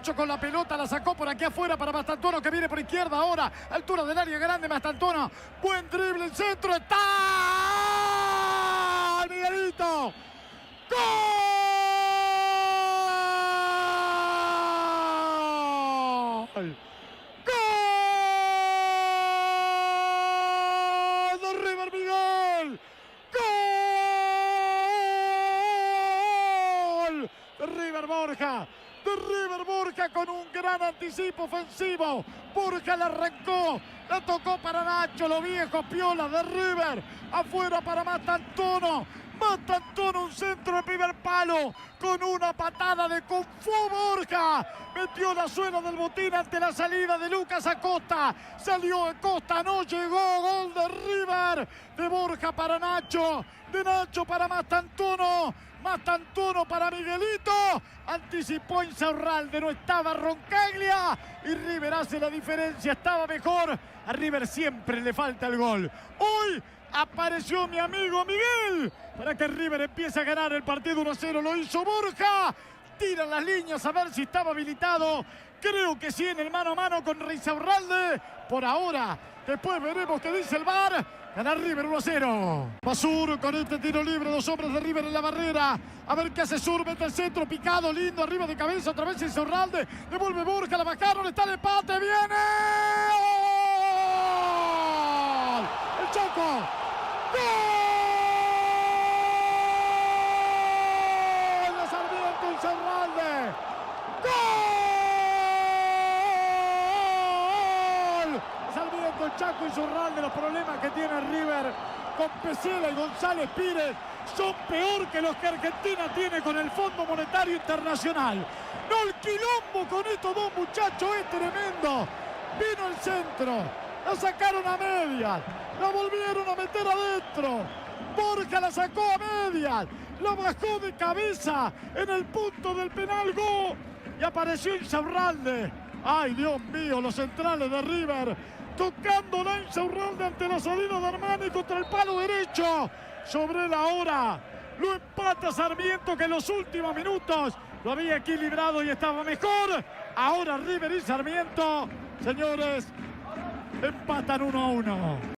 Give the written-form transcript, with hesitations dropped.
Nacho con la pelota, la sacó por aquí afuera para Mastantuono, que viene por izquierda ahora, altura del área grande. Mastantuono, buen drible, el centro, está Miguelito. ¡Gol! ¡Gol de River, Miguel! ¡Gol de River Borja! De River Borja con un gran anticipo ofensivo. Borja la arrancó, la tocó para Nacho, los viejos piolas de River. Afuera para Mastantuono. Mastantuono, un centro de primer palo con una patada de Kung Fu. Borja metió la suela del botín ante la salida de Lucas Acosta. Salió Acosta, no llegó. Gol de River, de Borja para Nacho, de Nacho para Mastantuono. Mastantuono para Miguelito. Anticipó Insaurralde, no estaba Roncaglia. Y River hace la diferencia, estaba mejor. A River siempre le falta el gol. Hoy apareció mi amigo Miguel para que River empiece a ganar el partido 1-0. Lo hizo Borja. Tiran las líneas a ver si estaba habilitado. Creo que sí, en el mano a mano con Insaurralde. Por ahora, después veremos qué dice el VAR. Gana River 1-0. Masur con este tiro libre. Dos hombres de River en la barrera. A ver qué hace Sur. Mete el centro picado. Lindo. Arriba de cabeza. Otra vez Insaurralde. Devuelve Borja. La bajaron. Está el empate. ¡Viene! ¡Gol! ¡El Choco! ¡Gol! ¡La Sarmiento Insaurralde! ¡Gol! Sarmiento, el Chaco Insaurralde. Los problemas que tiene River con Pesela y González Pires son peor que los que Argentina tiene con el Fondo Monetario Internacional. No, el quilombo con estos dos muchachos es tremendo. Vino el centro, la sacaron a medias, la volvieron a meter adentro. Borja la sacó a medias, la bajó de cabeza en el punto del penal. ¡Gol! Y apareció Insaurralde. ¡Ay, Dios mío! Los centrales de River tocando la Insaurralde ante la salida de Armani contra el palo derecho. Sobre la hora lo empata Sarmiento, que en los últimos minutos lo había equilibrado y estaba mejor. Ahora River y Sarmiento, señores, empatan 1-1.